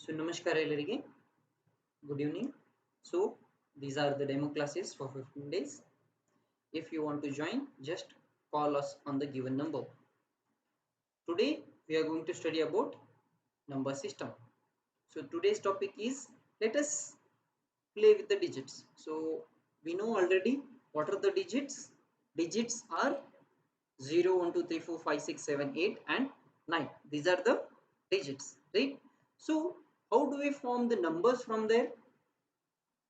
So namaskar ellarige. Good evening. So these are the demo classes for 15 days. If you want to join, just call us on the given number. Today we are going to study about number system. So today's topic is, let us play with the digits. So we know already what are the digits. Digits are 0, 1, 2, 3, 4, 5, 6, 7, 8 and 9. These are the digits, right? So how do we form the numbers from there?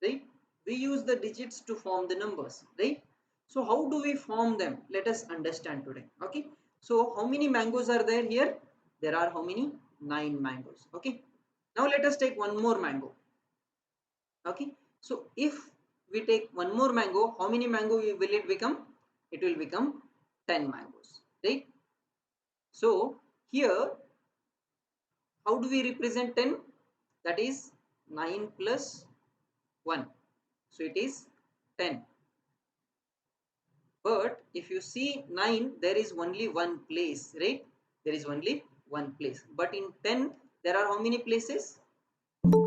Right, we use the digits to form the numbers, right? So how do we form them? Let us understand today. Okay, so how many mangoes are there here? There are how many? 9 mangoes. Okay, now let us take one more mango. Okay, so if we take one more mango, how many mango will it become? It will become 10 mangoes, right? So here, how do we represent 10? That is 9 plus 1, so it is 10. But if you see 9, there is only one place, right? There is only one place. But in 10, there are how many places?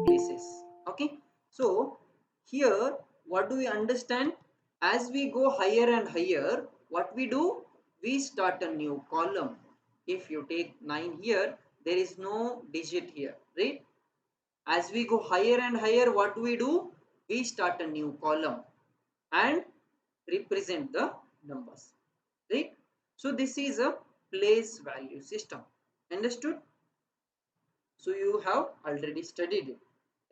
Places. Okay. So here, what do we understand? As we go higher and higher, what we do? We start a new column. If you take 9 here, there is no digit here, right? As we go higher and higher, what do we do? We start a new column and represent the numbers, right? So this is a place value system. Understood? So you have already studied it,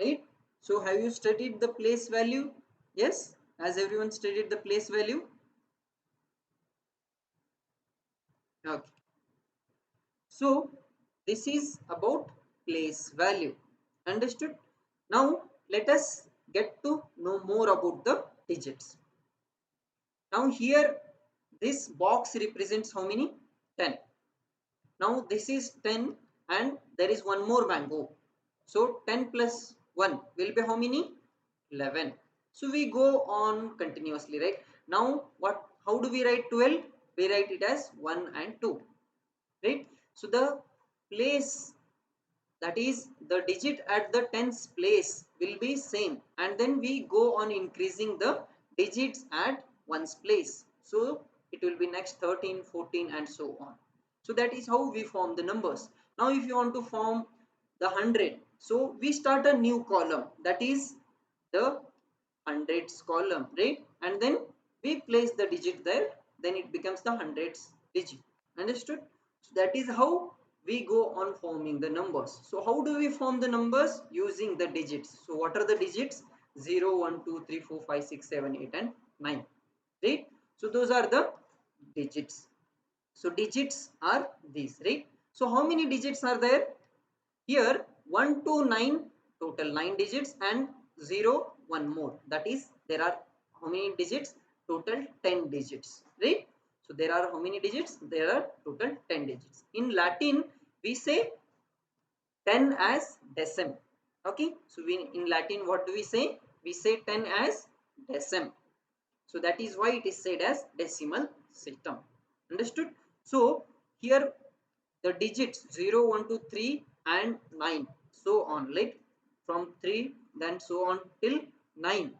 right? So have you studied the place value? Yes, has everyone studied the place value? Okay, so this is about place value. Understood? Now let us get to know more about the digits. Now here, this box represents how many? 10. Now this is 10 and there is one more mango. So 10 plus 1 will be how many? 11. So we go on continuously, right? Now how do we write 12? We write it as 1 and 2, right? So the place, that is the digit at the tens place, will be same, and then we go on increasing the digits at ones place. So it will be next 13, 14 and so on. So that is how we form the numbers. Now if you want to form the 100, so we start a new column, that is the hundreds column, right? And then we place the digit there, then it becomes the hundreds digit. Understood? So that is how we go on forming the numbers. So how do we form the numbers? Using the digits. So what are the digits? 0, 1, 2, 3, 4, 5, 6, 7, 8 and 9, right? So those are the digits. So digits are these, right? So how many digits are there? Here 1 to 9, total 9 digits, and 0 one more, that is there are how many digits? Total 10 digits, right? So there are how many digits? There are total 10 digits. In Latin we say 10 as decim. Okay, so in Latin what do we say? We say 10 as decim. So that is why it is said as decimal system. Understood? So here the digits 0, 1, 2, 3 and 9, so on, like from 3 then so on till 9.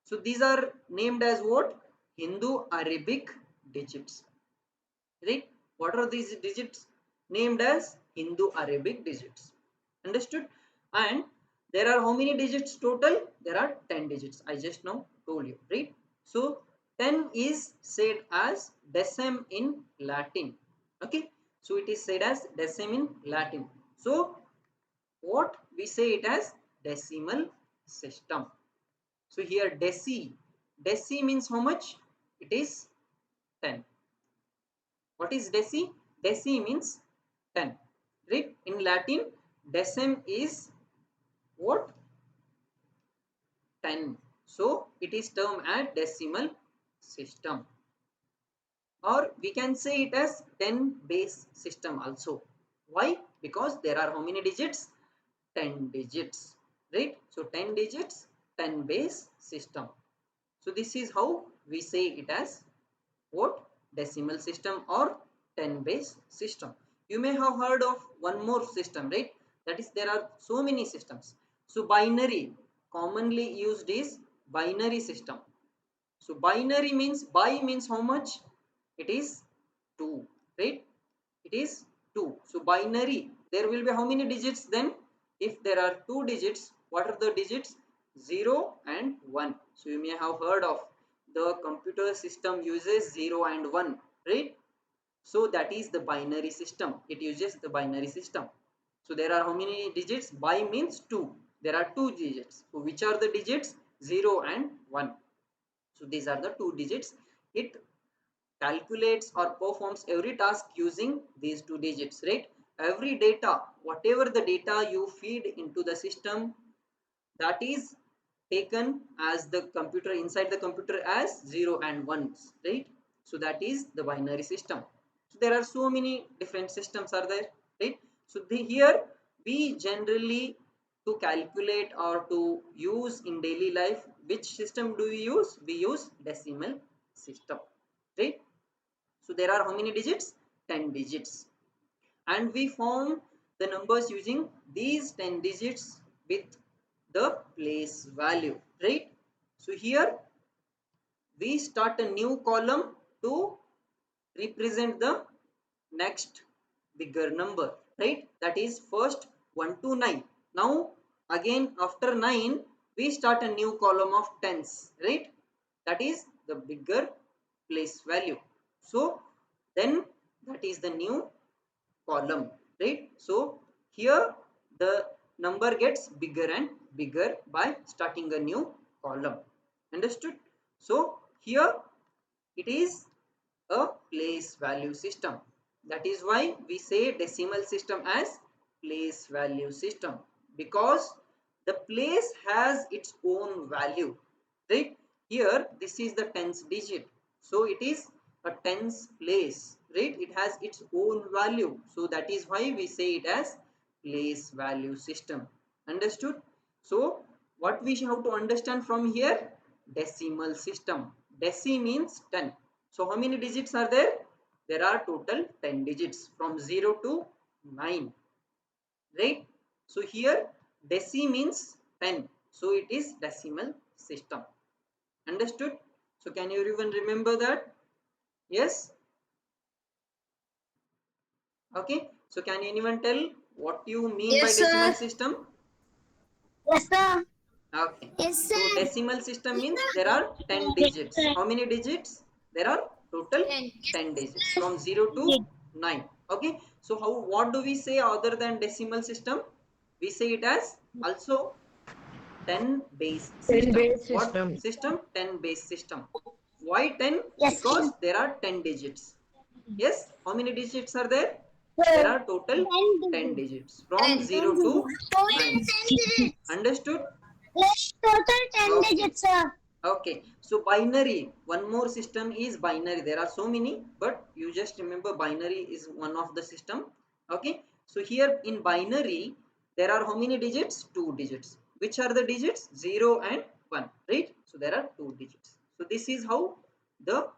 So these are named as what? Hindu Arabic digits, right? What are these digits? Named as Hindu Arabic digits. Understood? And there are how many digits total? There are 10 digits. I just now told you, right? So 10 is said as decim in Latin. Okay, so it is said as decim in Latin. So what we say it as? Decimal system. So here deci means how much? It is 10. What is deci? Deci means 10, right? In Latin, decim is what? 10. So it is termed as decimal system, or we can say it as 10 base system also. Why? Because there are how many digits? 10 digits, right? So 10 digits, 10 base system. So this is how we say it as what? Decimal system or 10 base system. You may have heard of one more system, right? That is, there are so many systems. So binary, commonly used is binary system. So binary means, bi means how much? It is 2, right? It is 2. So binary, there will be how many digits then? If there are 2 digits, what are the digits? 0 and 1. So you may have heard of the computer system uses 0 and 1, right? So that is the binary system. It uses the binary system. So there are how many digits? Bi means 2. There are 2 digits. So which are the digits? 0 and 1. So these are the 2 digits. It calculates or performs every task using these 2 digits, right? Every data, whatever the data you feed into the system, that is taken as the computer, inside the computer, as 0 and 1s, right? So that is the binary system. So there are so many different systems are there, right? So here we generally, to calculate or to use in daily life, which system do we use? We use decimal system, right? So there are how many digits? 10 digits. And we form the numbers using these 10 digits with the place value, right? So here we start a new column to represent the next bigger number, right? That is first 1 to 9. Now again after 9 we start a new column of tens, right? That is the bigger place value. So then that is the new column, right? So here the number gets bigger and bigger by starting a new column. Understood? So here it is a place value system. That is why we say decimal system as place value system, because the place has its own value, right? Here this is the tens digit, so it is a tens place, right? It has its own value, so that is why we say it as place value system. Understood? So what we have to understand from here? Decimal system. Deci means 10. So how many digits are there? There are total 10 digits from 0 to 9, right? So here deci means 10. So it is decimal system. Understood? So can you even remember that? Yes? Okay. So can anyone tell what you mean by decimal system? Yes, sir. Okay. Yes, So sir. decimal system means there are 10 digits. How many digits? There are total 10 digits from 0 to 9. Okay. So how, what do we say other than decimal system? We say it as also 10 base 10 system. base What system. system? 10 base system. Why 10? Yes, Because sir. there are 10 digits. Yes. How many digits are there? Sir, There are total 10 10 digits from 0 to total 9. 10 digits. Understood? Yes, total 10 Okay. digits, sir. Okay, so binary, one more system is binary. There are so many, but you just remember binary is one of the system. Okay, so here in binary, there are how many digits? 2 digits. Which are the digits? 0 and 1, right? So there are 2 digits. So this is how the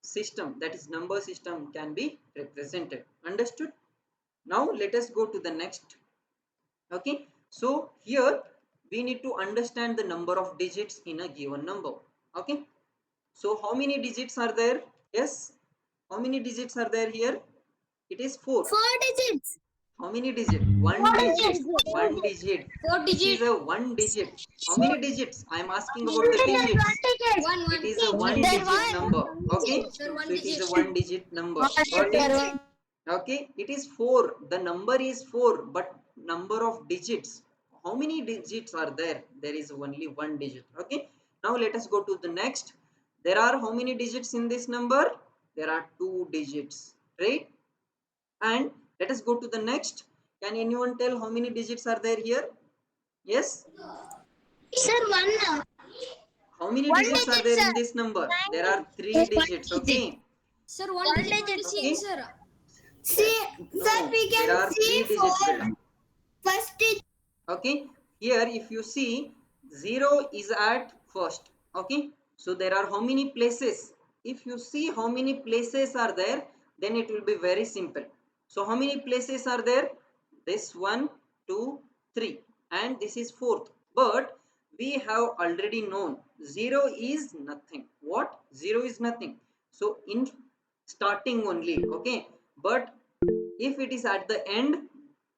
system, that is number system, can be represented. Understood? Now let us go to the next. Okay, so here we need to understand the number of digits in a given number. Okay, so how many digits are there? Yes, how many digits are there here? It is 4. 4 digits. How many digit? One 4 digit. digits. One digit. 4 This is digits. a one digit. How many digits? I am asking about the There is digits. 1 digit. It is a one There digit one. number. Okay, Sir, 1 so it is a digit. one digit number. Got it? Okay, it is 4. The number is 4, but number of digits. How many digits are there? There is only one digit. Okay, now let us go to the next. There are how many digits in this number? There are 2 digits, right? And let us go to the next. Can anyone tell how many digits are there here? Yes? Sir, 1. How many 1 digits are digit, there sir. in this number? There are 3 Just 1 digits. digit. Okay. Sir, one 1 digit digit. only Okay. seen, sir. See, sir, No, we there can are see 3 digits, 4. beta. First digit. Okay, here if you see 0 is at first. Okay, so there are how many places? If you see how many places are there, then it will be very simple. So how many places are there? This one, 2, 3, and this is fourth. But we have already known 0 is nothing. What? 0 is nothing. So in starting only, okay. But if it is at the end,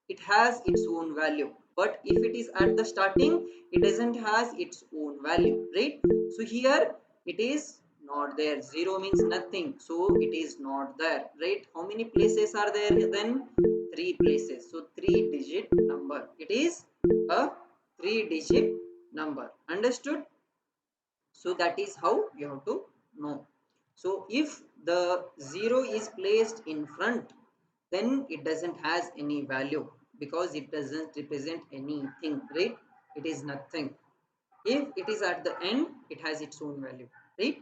it has its own value. But if it is at the starting, it doesn't has its own value, right? So here it is not there. 0 means nothing, so it is not there, right? How many places are there then? 3 places. So 3-digit number. It is a 3-digit number. Understood? So that is how you have to know. So if the 0 is placed in front, then it doesn't has any value because it doesn't represent anything, right? It is nothing. If it is at the end, it has its own value, right?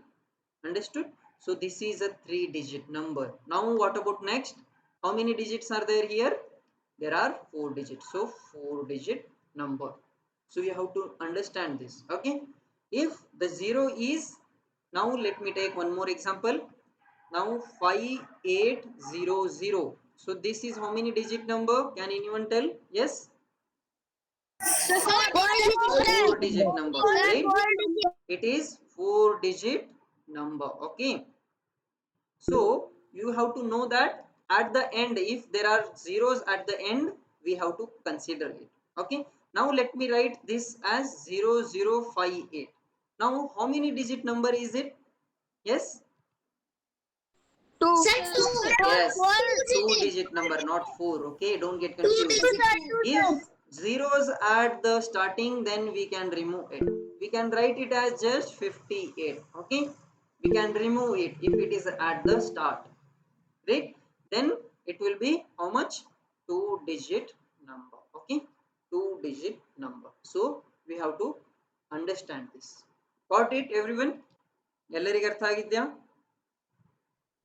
Understood? So this is a 3-digit number. Now what about next? How many digits are there here? There are 4 digits. So 4-digit number. So you have to understand this, okay? If the 0 is, now let me take one more example. Now 5800. So this is how many digit number? Can anyone tell? Yes? 4-digit number, right? It is 4-digit number, okay? So you have to know that at the end, if there are zeros at the end, we have to consider it, okay? Now let me write this as 0058. Now how many digit number is it? Yes? Yes, 2-digit number, not 4, okay? Don't get confused. If zeros at the starting, then we can remove it. We can write it as just 58, okay? We can remove it if it is at the start, right? Then it will be how much? 2-digit number, okay? 2-digit number. So we have to understand this. Got it, everyone? ಎಲ್ಲರಿಗೆ ಅರ್ಥ ಆಗಿದ್ಯಾ?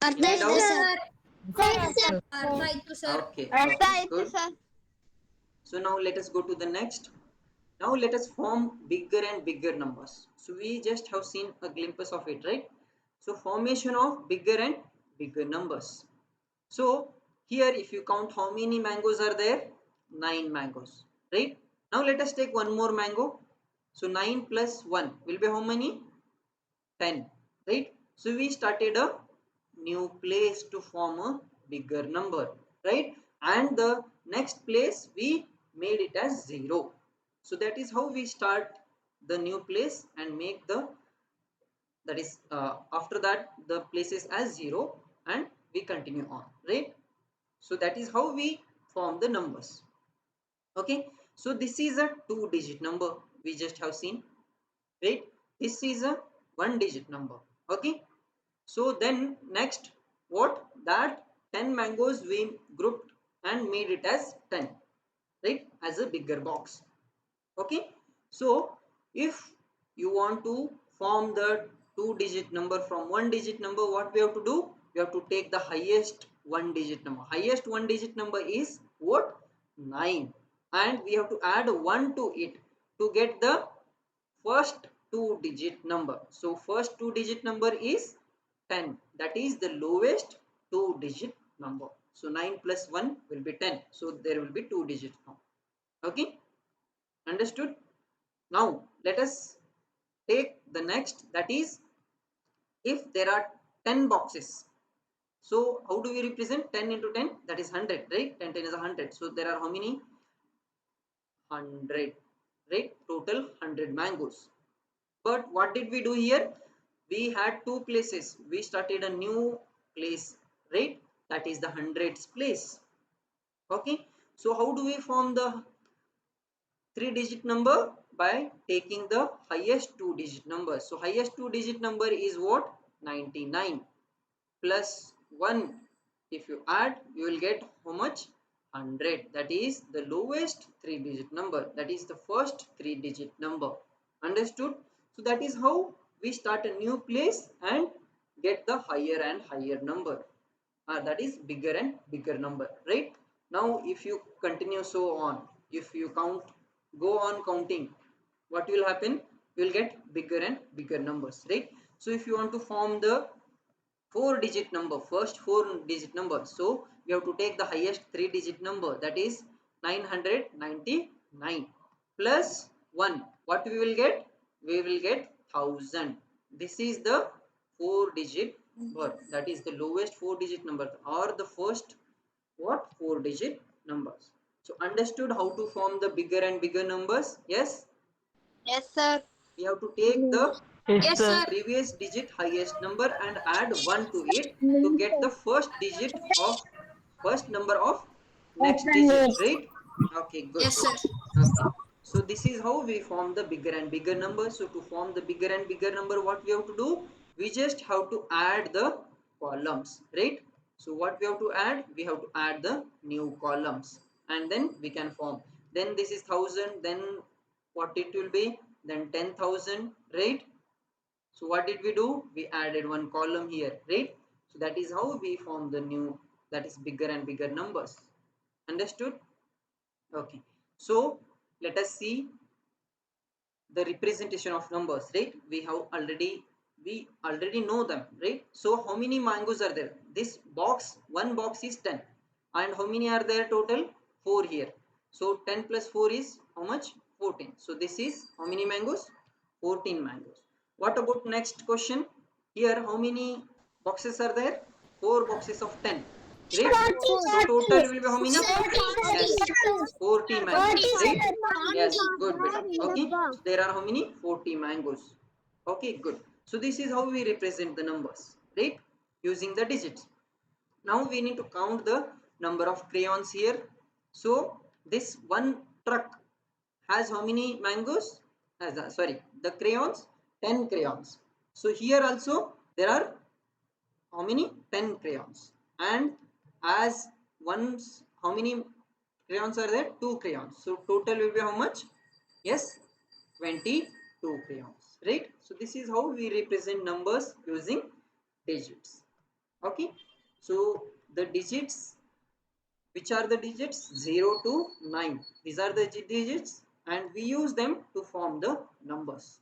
Any doubt? Okay, okay, good. So now let us go to the next. Now let us form bigger and bigger numbers. So we just have seen a glimpse of it, right? So formation of bigger and bigger numbers. So here if you count how many mangoes are there? 9 mangoes, right? Now let us take one more mango. So 9 plus 1 will be how many? 10, right? So we started a new place to form a bigger number, right? And the next place we made it as 0. So that is how we start the new place and make the, that is after that the places as 0 and we continue on, right? So that is how we form the numbers, okay? So this is a 2-digit number we just have seen, right? This is a 1-digit number, okay? So then next, what? That 10 mangoes we grouped and made it as 10, right? As a bigger box, okay? So if you want to form the 2-digit number from 1-digit number, what we have to do? We have to take the highest 1-digit number. Highest 1-digit number is what? 9. And we have to add 1 to it to get the first 2-digit number. So first 2-digit number is 10. That is the lowest 2-digit number. So 9 plus 1 will be 10. So there will be 2 digits now. Okay? Understood? Now let us take the next, that is if there are 10 boxes. So how do we represent 10 into 10? That is 100, right? 10 10 is 100. So there are how many? 100, right? Total 100 mangoes. But what did we do here? We had 2 places. We started a new place, right? That is the hundreds place. Okay. So how do we form the 3-digit number? By taking the highest 2-digit number. So highest 2-digit number is what? 99 plus 1. If you add, you will get how much? 100. That is the lowest 3-digit number. That is the first 3-digit number. Understood? So that is how we start a new place and get the higher and higher number. That is bigger and bigger number, right? Now if you continue so on, if you count, go on counting, what will happen? You will get bigger and bigger numbers, right? So if you want to form the 4-digit number, first 4-digit number, so we have to take the highest 3-digit number, that is 999 plus 1. What we will get? We will get 1000. This is the 4-digit number. That is the lowest 4-digit number or the first what 4-digit numbers. So understood how to form the bigger and bigger numbers? Yes. Yes, sir. We have to take the Yes, sir. previous digit highest number and add 1 to it to get the first digit of first number of next digit, right? Okay, good. Yes, sir. Okay, so this is how we form the bigger and bigger number. So to form the bigger and bigger number, what we have to do? We just have to add the columns, right? So what we have to add? We have to add the new columns and then we can form. Then this is 1000, then what it will be? Then 10,000, right? So what did we do? We added one column here, right? So that is how we form the new, that is bigger and bigger numbers. Understood? Okay. So let us see the representation of numbers, right? We already know them, right? So how many mangoes are there? This box, one box is 10. And how many are there total? 4 here. So 10 plus 4 is how much? 14. So this is how many mangoes? 14 mangoes. What about next question? Here how many boxes are there? 4 boxes of 10. Great. So total will be how many? Yes, 40 mangoes, right? Yes, good, beta. Okay, so there are how many? 40 mangoes. Okay, good. So this is how we represent the numbers, right? Using the digits. Now we need to count the number of crayons here. So this one truck has how many mangoes? Sorry, the crayons, 10 crayons. So here also there are how many? 10 crayons. And as once, how many crayons are there? 2 crayons. So total will be how much? Yes, 22 crayons, right? So this is how we represent numbers using digits. Okay, so the digits, which are the digits? 0 to 9. These are the digits and we use them to form the numbers.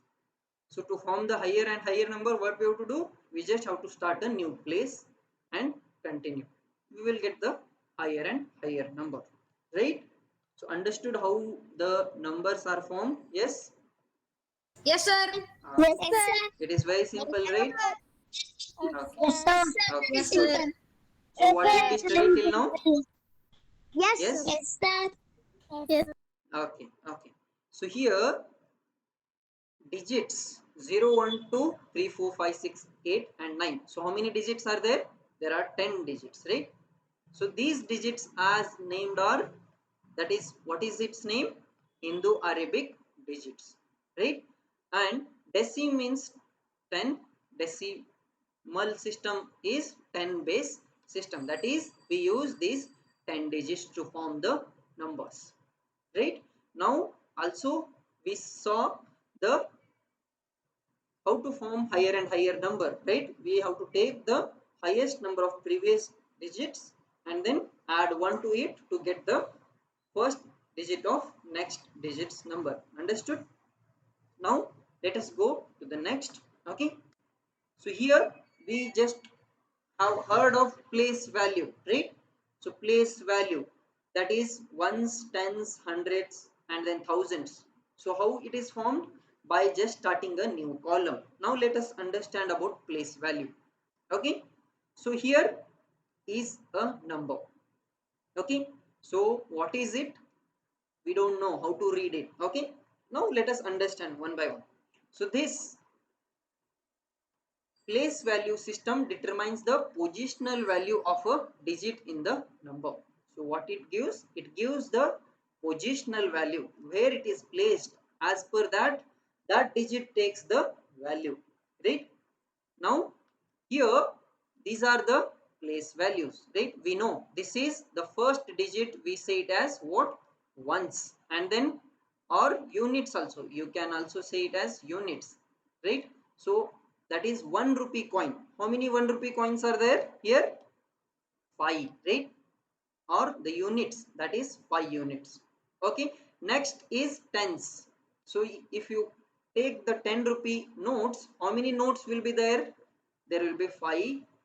So to form the higher and higher number, what we have to do? We just have to start a new place and continue. We will get the higher and higher number, right? So understood how the numbers are formed? Yes? Yes, sir. Yes, sir. It is very simple, right? Okay. Yes, sir. Okay, Yes, good. sir. So what did we study till now? Yes. Yes? Yes, sir. Yes. Okay, okay. So here digits 0, 1, 2, 3, 4, 5, 6, 8 and 9. So how many digits are there? There are 10 digits, right? So these digits as named are, that is, what is its name? Indo-Arabic digits, right? And deci means 10. Decimal system is 10 base system. That is, we use these 10 digits to form the numbers, right? Now also we saw the how to form higher and higher number, right? We have to take the highest number of previous digits and then add 1 to it to get the first digit of next digit's number. Understood? Now let us go to the next. Okay, so here we just have heard of place value, right? So place value, that is ones, tens, hundreds and then thousands. So how it is formed? By just starting a new column. Now let us understand about place value. Okay, so here is a number. Okay, so what is it? We don't know how to read it. Okay, now let us understand one by one. So this place value system determines the positional value of a digit in the number. So what it gives? It gives the positional value where it is placed. As per that, that digit takes the value, right? Now here these are the place values, right? We know this is the first digit, we say it as what? Ones, and then or units also. You can also say it as units, right? So that is 1 rupee coin. How many 1 rupee coins are there here? 5, right? Or the units, that is 5 units. Okay, next is tens. So if you take the 10 rupee notes, how many notes will be there? There will be 5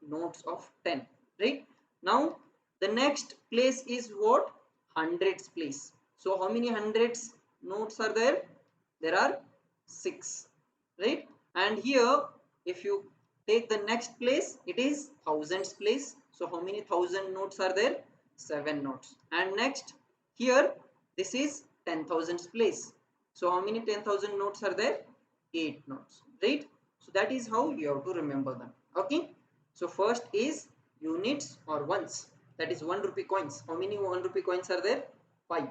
notes of 10, right? Now the next place is what? hundreds place. So how many hundreds notes are there? There are 6, right? And here if you take the next place, it is thousands place. So how many thousand notes are there? 7 notes. And next here this is 10,000 place. So how many 10,000 notes are there? 8 notes, right? So that is how you have to remember them. Okay. So first is units or ones. That is 1 rupee coins. How many 1 rupee coins are there? 5,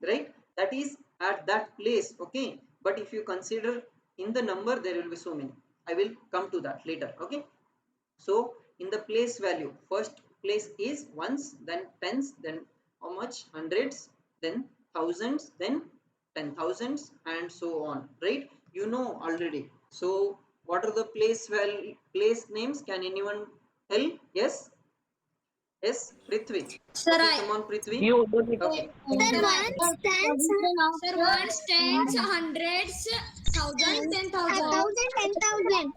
right? That is at that place. Okay. But if you consider in the number, there will be so many. I will come to that later. Okay. So in the place value, first place is ones, then tens, then how much? Hundreds, then thousands, then 10,000s, and so on, right? You know already. So what are the place names? Can anyone tell? Yes? Yes, Prithvi. Sir, Okay, I. come on, Prithvi. You open it. Okay. Sir, ones, tens. Sir, ones, tens, hundreds, thousands, 10,000. 10,000.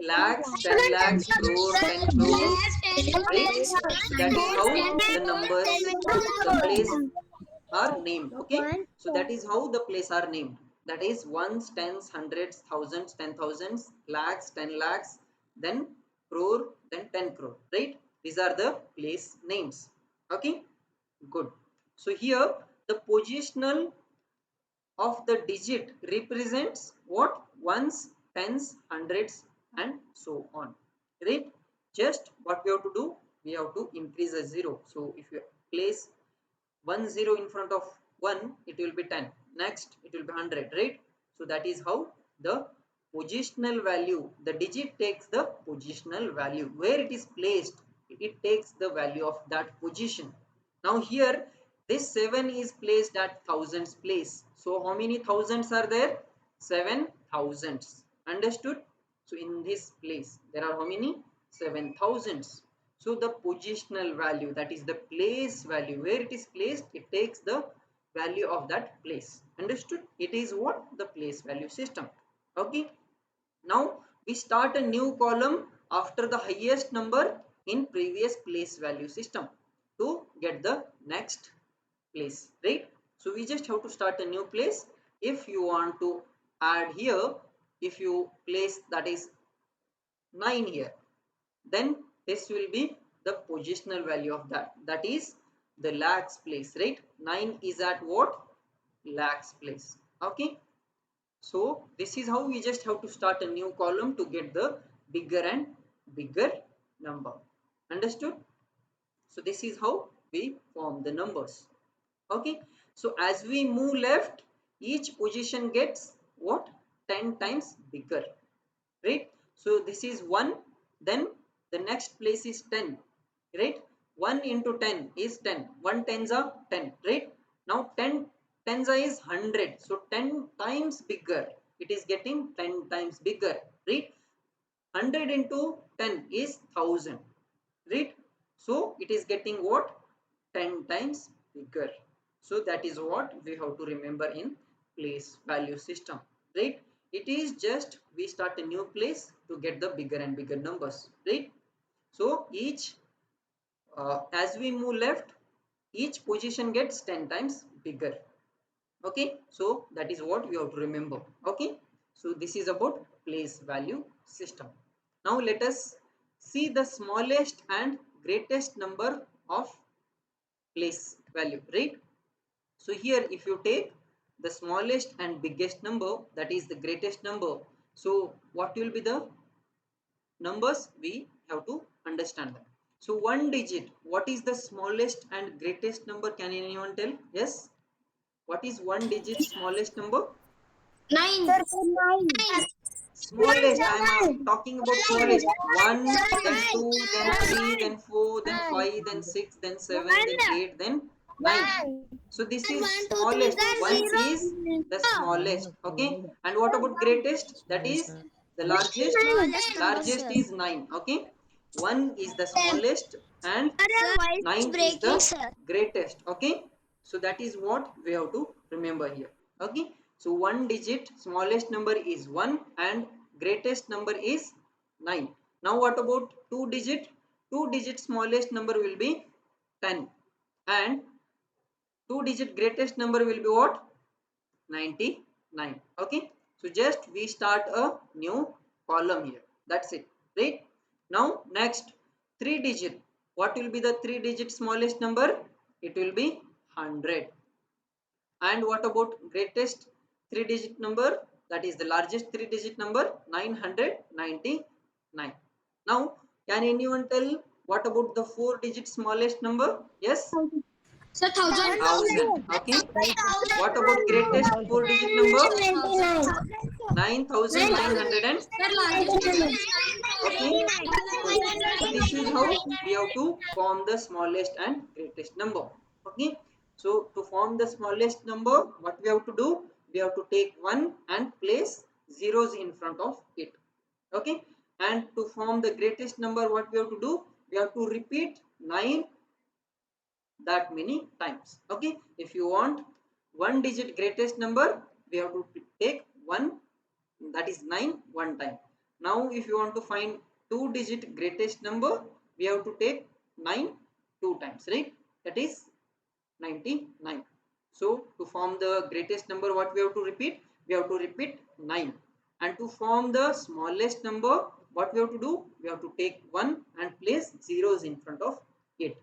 Lakhs, 10 lakhs, crore, 10 crore, Lakh, 10 right? lakhs, So that is how 10 the numbers, the place are named. Okay, so that is how the place are named. That is ones, tens, hundreds, thousands, 10,000s, lakhs, 10 lakhs, then crore, then 10 crore, right? These are the place names. Okay, good. So here the positional of the digit represents what? Ones, tens, hundreds, and so on, right? Just what we have to do, we have to increase a zero. So if you place 1 0 in front of 1, it will be 10, next it will be 100, right? So that is how the positional value, the digit takes the positional value where it is placed, it takes the value of that position. Now here this 7 is placed at thousands place. So how many thousands are there? 7 thousands. Understood? So in this place there are how many? 7 thousands. So the positional value, that is the place value, where it is placed, it takes the value of that place. Understood? It is what? The place value system. Okay. Now we start a new column after the highest number in previous place value system to get the next place, right? So we just have to start a new place. If you want to add here, if you place that is 9 here, then this will be the positional value of that, that is the lakhs place, right? 9 is at what? Lakhs place. Okay, so this is how we just have to start a new column to get the bigger and bigger number. Understood? So this is how we form the numbers. Okay, so as we move left, each position gets what? 10 times bigger, right? So this is 1, then the next place is 10, right? 1 into 10 is 10, 1 tens are 10, right? Now 10 tens are is 100, so 10 times bigger, it is getting 10 times bigger, right? 100 into 10 is 1000, right? So it is getting what? 10 times bigger. So that is what we have to remember in place value system, right? It is just we start a new place to get the bigger and bigger numbers, right? So each as we move left, each position gets 10 times bigger. Okay, so that is what we have to remember. Okay, so this is about place value system. Now let us see the smallest and greatest number of place value, right? So here if you take the smallest and biggest number, that is the greatest number, so what will be the numbers? We have to understand them. So one digit, what is the smallest and greatest number? Can anyone tell? Yes, what is one digit smallest number? 9. Smallest, I am talking about smallest. 1, then 2, then 3, then 4, then 5, then 6, then 7, then 8, then 9. So this is smallest. 1 is the smallest. Okay. And what about greatest? That is the largest. Largest is 9. Okay. 1 is the smallest and 9 is the greatest. Okay. So that is what we have to remember here. Okay. So one digit smallest number is 1 and greatest number is 9. Now what about two digit? Two digit smallest number will be 10 and 2-digit greatest number will be what? 99. Okay, so just we start a new column here. That's it, right? Now next 3-digit. What will be the 3-digit smallest number? It will be 100. And what about greatest 3-digit number? That is the largest 3-digit number, 999. Now, can anyone tell what about the 4-digit smallest number? Yes? So 1000. Okay. What about greatest 4-digit number? 9900. Sir, largest number is Okay. So this is how we have to form the smallest and greatest number. Okay. So to form the smallest number, what we have to do? We have to take 1 and place zeros in front of it. Okay. And to form the greatest number, what we have to do? We have to repeat 9 that many times. Okay. If you want 1-digit greatest number, we have to take 1, that is 9 one time. Now if you want to find 2-digit greatest number, we have to take 9 2 times, right? That is 99. So to form the greatest number, what we have to repeat? We have to repeat 9. And to form the smallest number, what we have to do? We have to take 1 and place zeros in front of it,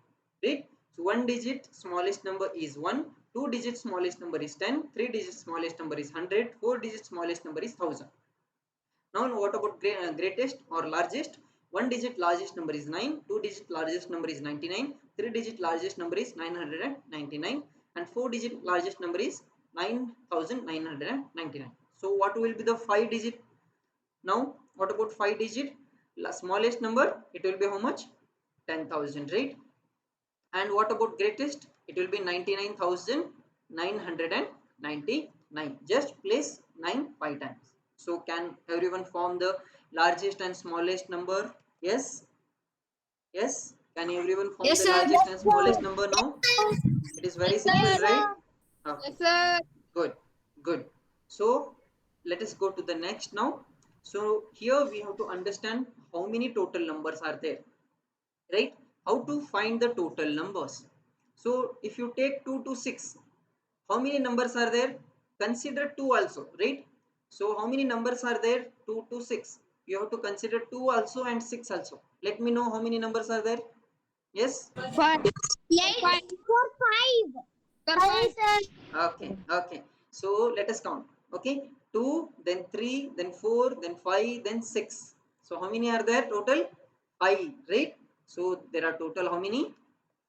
right? So 1-digit smallest number is 1, 2-digit smallest number is 10, 3-digit smallest number is 100, 4-digit smallest number is 1000. Now what about greatest or largest? 1-digit largest number is 9, 2-digit largest number is 99, 3-digit largest number is 999, and 4-digit largest number is 9999. So what will be the 5-digit? Now what about 5-digit smallest number? It will be how much? 10,000, right? And what about greatest? It will be 99,999. Just place 9 5 times. So can everyone form the largest and smallest number? Yes? Yes? Can everyone form Yes, the sir. largest and smallest number now? It is very simple, right? Okay. sir. Good. Good. So let us go to the next now. So here we have to understand how many total numbers are there, right? How to find the total numbers? So if you take 2 to 6, how many numbers are there? Consider 2 also, right? So how many numbers are there? 2 to 6. You have to consider 2 also and 6 also. Let me know how many numbers are there. Yes? 5. 8. 4, 5. Okay, okay. So let us count. Okay, 2, then 3, then 4, then 5, then 6. So how many are there total? 5, right? So there are total how many?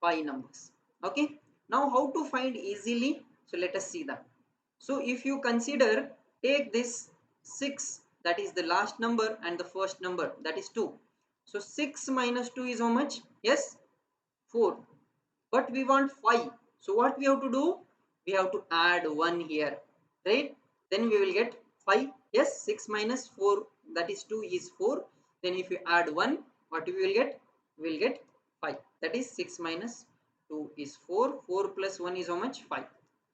5 numbers. Okay. Now how to find easily? So let us see that. So if you consider, take this 6, that is the last number, and the first number, that is 2. So 6 minus 2 is how much? Yes, 4. But we want 5. So what we have to do? We have to add 1 here, right? Then we will get 5. Yes, 6 minus 4, that is 2, is 4. Then if you add 1, what we will get? We will get 5. That is 6 minus 2 is 4. 4 plus 1 is how much? 5.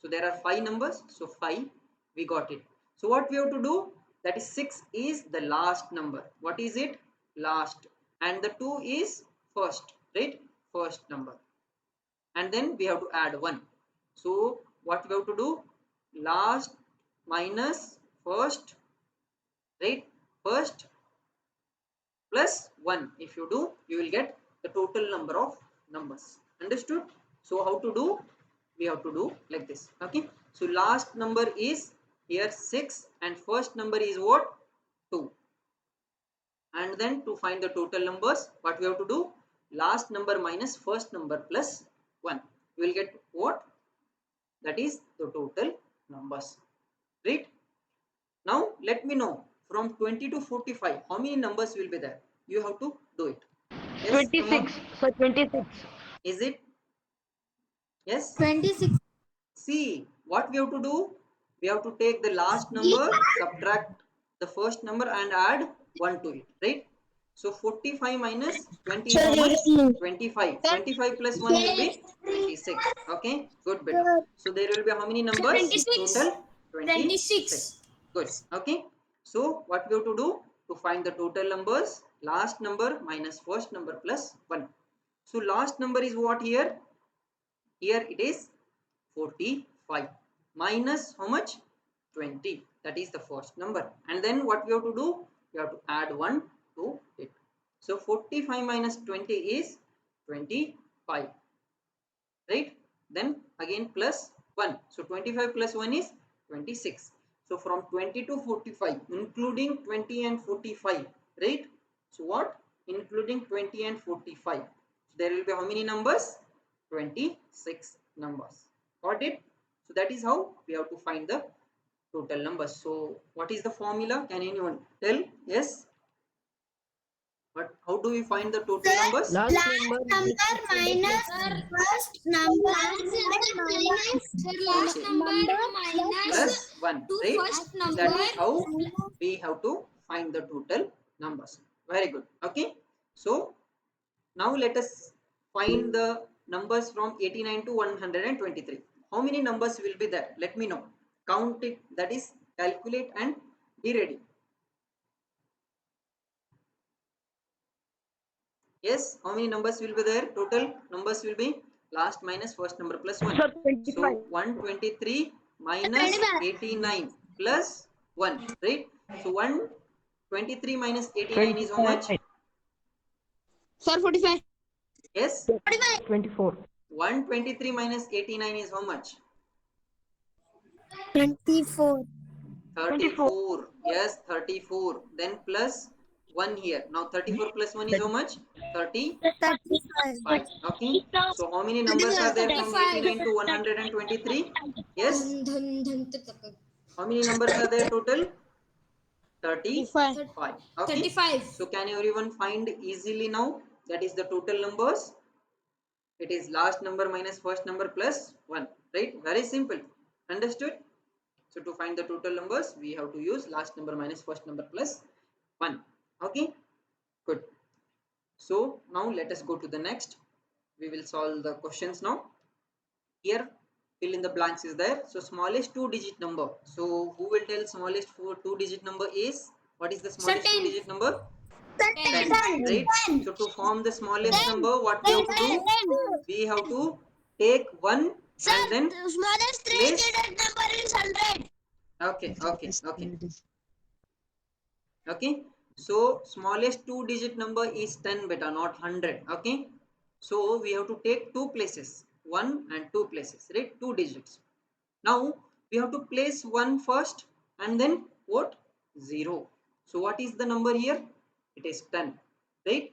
So there are 5 numbers. So 5, we got it. So what we have to do? That is 6 is the last number. What is it? Last. And the 2 is first, right? First number. And then we have to add 1. So what we have to do? Last minus first, right? First plus 1. If you do, you will get the total number of numbers. Understood? So how to do? We have to do like this. Okay. So last number is here 6 and first number is what? 2. And then to find the total numbers, what we have to do? Last number minus first number plus 1. You will get what? That is the total numbers, right? Now let me know from 20 to 45 how many numbers will be there. You have to do it. Yes, 26. So 26. is it? Yes. 26. See what we have to do? We have to take the last number, subtract the first number and add 1 to it, right? So 45 minus 20 is how much? 25. 25 plus 1 will be 26. Okay, good, better. So there will be how many numbers? 26. Total 26. 26. Good. Okay. So what we have to do? To find the total numbers, last number minus first number plus 1. So last number is what here? Here it is 45 minus how much? 20. That is the first number. And then what we have to do? We have to add 1 to it. So 45 minus 20 is 25. Right? Then again plus 1. So 25 plus 1 is 26. So from 20 to 45, including 20 and 45, right? So what? Including 20 and 45. So there will be how many numbers? 26 numbers. Got it? So that is how we have to find the total numbers. So what is the formula? Can anyone tell? Yes? But how do we find the total numbers? Last Number minus first number minus last number Plus 1, to right? first number. That is how we have to find the total numbers. Very good. Okay. So now let us find the numbers from 89 to 123. How many numbers will be there? Let me know. Count it, that is calculate and be ready. Yes, how many numbers will be there? Total numbers will be last minus first number plus 1. Sir, So 25. 123 minus 89 plus 1, right? So 123 minus 89 is how much? 25. Sir, 45. Yes, 24. 123 minus 89 is how much? 24. 34. Yes, 34. Then plus 1 here. Now 34 plus 1 is how much? 35. 35. Okay. So how many numbers are there from 89 to 123? Yes. How many numbers are there total? 35. Okay. 35. So can everyone find easily now? That is the total numbers. It is last number minus first number plus 1. Right? Very simple. Understood? So to find the total numbers, we have to use last number minus first number plus 1. Okay? Good. So now let us go to the next. We will solve the questions now. Here fill in the blanks is there. So smallest 2-digit number. So who will tell smallest 2-digit number is? What is the smallest 2-digit number? 10. Right? So to form the smallest number, what we have to do? We have to take 1 and then smallest place. number is 100. Okay. Okay. So smallest 2-digit number is 10 beta, not 100. Okay. So we have to take 2 places, 1 and 2 places, right? 2 digits. Now we have to place 1 first and then what? 0. So what is the number here? It is 10, right?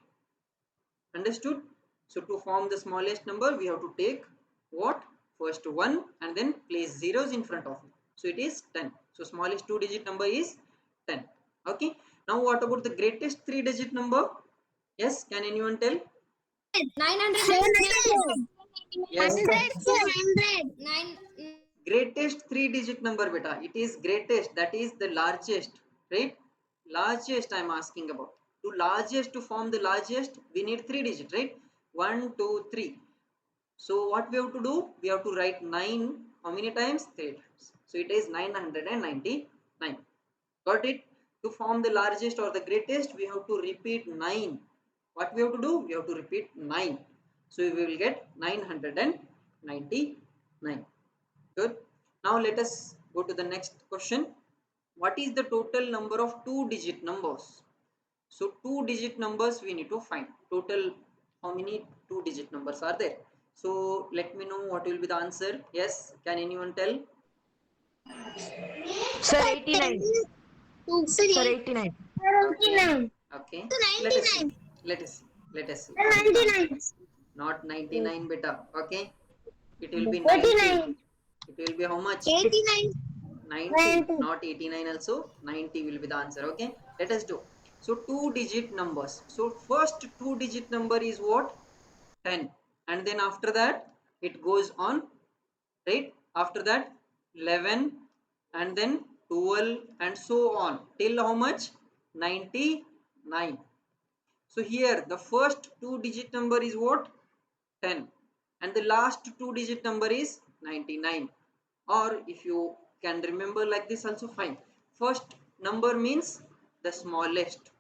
Understood? So to form the smallest number, we have to take what? First 1 and then place zeros in front of it. So it is 10. So smallest 2-digit number is 10. Okay. Now what about the greatest 3-digit number? Yes, can anyone tell? 900. Yes. 900. Greatest 3-digit number beta. It is greatest, that is the largest, right? Largest I am asking about. To form the largest, we need 3 digit, right? 1, 2, 3. So what we have to do? We have to write 9 how many times? 3 times. So it is 999. Got it? To form the largest or the greatest, we have to repeat 9. What we have to do? We have to repeat 9. So we will get 999. Good. Now let us go to the next question. What is the total number of 2-digit numbers? So 2-digit numbers we need to find. Total how many 2-digit numbers are there? So let me know what will be the answer. Yes, can anyone tell? Sir, 89. Sir, 89. Okay. So Let us see. 99. Let us see. 99. Not 99 beta. Okay. It will be 90. 89. It will be how much? 89. 90. Not 89 also. 90 will be the answer. Okay. Let us do. So 2-digit numbers. So first 2-digit number is what? 10. And then after that it goes on, right? After that 11 and then 12 and so on till how much? 99. So here the first 2-digit number is what? 10 and the last 2-digit number is 99. Or if you can remember like this also fine. First number means the smallest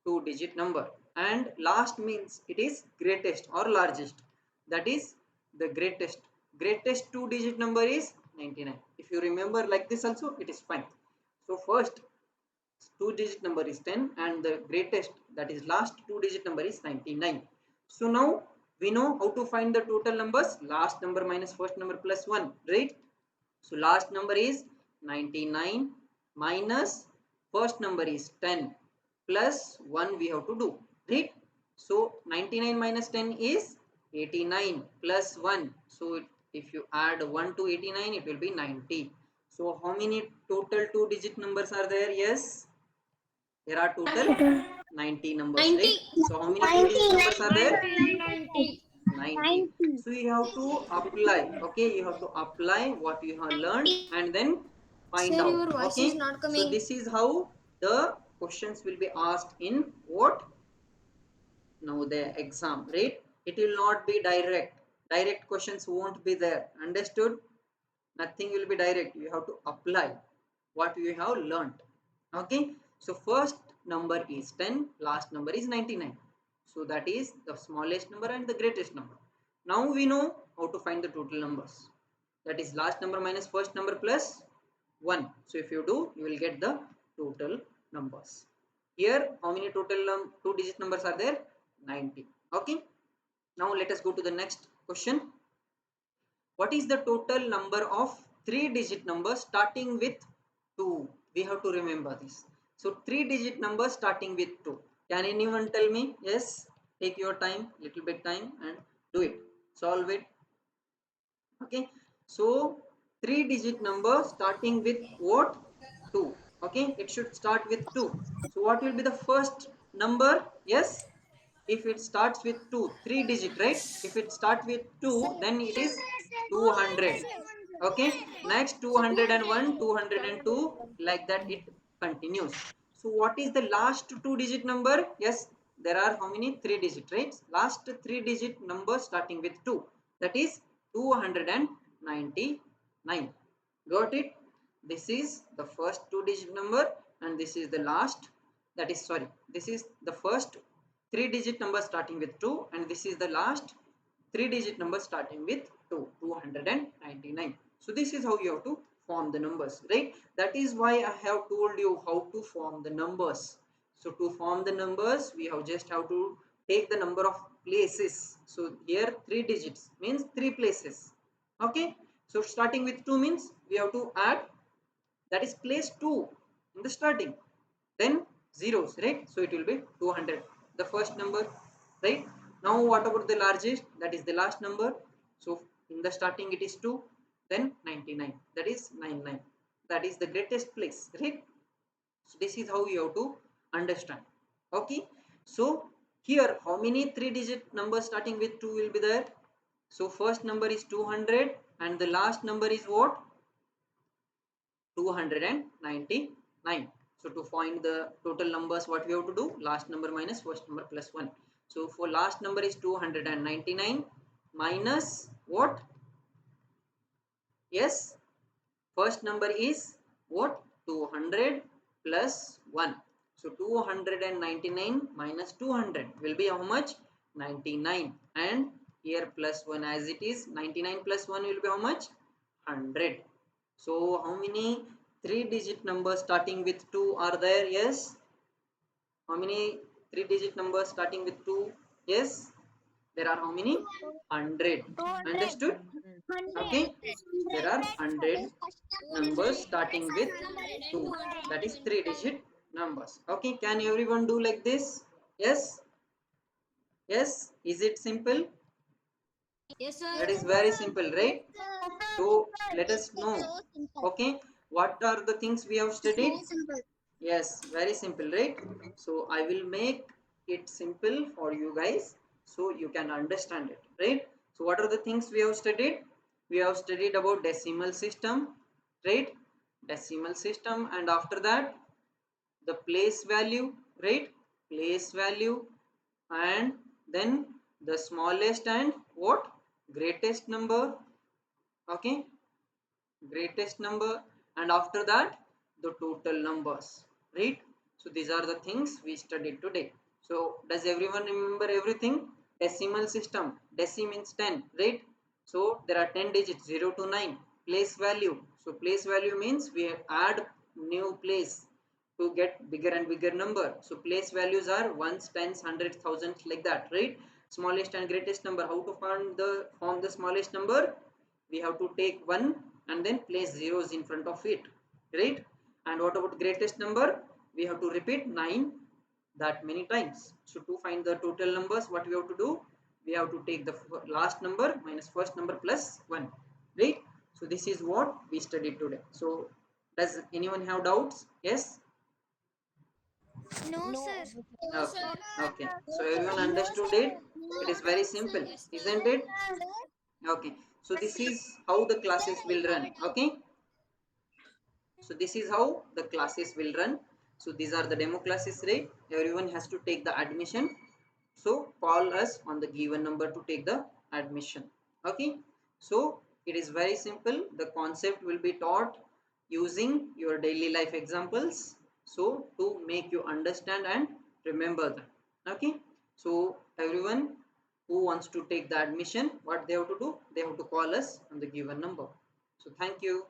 2-digit number, and last means it is greatest or largest, that is the greatest. greatest 2-digit number is 99. If you remember like this also, it is fine. So first 2-digit number is 10 and the greatest, that is last 2-digit number, is 99. So now we know how to find the total numbers. Last number minus first number plus 1, right? So last number is 99 minus first number is 10 plus 1 we have to do, right? So 99 minus 10 is 89 plus 1. So if you add 1 to 89, it will be 90. So how many total 2-digit numbers are there? Yes, there are total 90 numbers, 90. right? So how many 2-digit numbers are there? 90. 90. So you have to apply, okay, you have to apply what you have learned and then find Sir, out, your voice okay? is not So coming. this is how the questions will be asked in what? Now the exam, right? It will not be direct questions won't be there, understood? Nothing will be direct. You have to apply what you have learned, okay? So first number is 10, last number is 99. So that is the smallest number and the greatest number. Now we know how to find the total numbers, that is last number minus first number plus 1. So if you do, you will get the total numbers. Here how many total 2-digit numbers are there? 90. Okay, now let us go to the next question. What is the total number of 3-digit numbers starting with 2? We have to remember this. So 3-digit numbers starting with 2. Can anyone tell me? Yes, take your time, little bit time, and do it, solve it. Okay, so 3-digit number starting with what? 2. Okay, it should start with 2. So what will be the first number? Yes, if it starts with 2, 3-digit, right? If it starts with 2, then it is 200. Okay, next 201, 202, like that it continues. So what is the last 2-digit number? Yes, there are how many? 3-digit, right? Last 3-digit number starting with 2, that is 299. Got it? This is the first 2-digit number and this is the last, that is, sorry, this is the first 3-digit number starting with 2 and this is the last 3-digit number starting with 2, 299. So this is how you have to form the numbers, right? That is why I have told you how to form the numbers. So to form the numbers, we have just have to take the number of places. So here 3 digits means 3 places. Okay, so starting with 2 means we have to add, that is place 2 in the starting, then zeros, right? So it will be 200, the first number, right? Now what about the largest? That is the last number. So in the starting it is 2, then 99, that is 99, that is the greatest place, right? So this is how you have to understand. Okay, so here how many 3-digit numbers starting with 2 will be there? So first number is 200 and the last number is what? 299. So to find the total numbers, what we have to do? Last number minus first number plus 1. So for last number is 299 minus what? Yes, first number is what? 200 plus 1. So 299 minus 200 will be how much? 99. And here plus 1 as it is, 99 plus 1 will be how much? 100. So how many 3-digit numbers starting with 2 are there? Yes. How many 3-digit numbers starting with 2? Yes. There are how many? 100. Understood? Okay. There are 100 numbers starting with 2. That is 3-digit numbers. Okay. Can everyone do like this? Yes. Yes. Is it simple? Yes, sir. That is very simple, right? So let us know. Okay. What are the things we have studied? Yes, very simple, right? So I will make it simple for you guys so you can understand it, right? So what are the things we have studied? We have studied about decimal system, right? Decimal system, and after that the place value, right? Place value, and then the smallest and what? Greatest number, okay? Greatest number, and after that the total numbers, right? So these are the things we studied today. So does everyone remember everything? Decimal system, deci means 10, right? So there are 10 digits, 0 to 9. Place value. So place value means we add new place to get bigger and bigger number. So place values are ones, tens, hundreds, thousands, like that, right? Smallest and greatest number. How to form the smallest number? We have to take 1 and then place zeros in front of it, right? And what about greatest number? We have to repeat 9 that many times. So to find the total numbers, what we have to do? We have to take the last number minus first number plus 1, right? So this is what we studied today. So does anyone have doubts? Yes? No, sir. Okay. Okay. So everyone understood it? It is very simple, isn't it? Okay. So this is how the classes will run. Okay. So this is how the classes will run. So these are the demo classes, right? Everyone has to take the admission. So call us on the given number to take the admission. Okay. So it is very simple. The concept will be taught using your daily life examples. So to make you understand and remember them. Okay. So everyone who wants to take the admission, what they have to do? They have to call us on the given number. So thank you.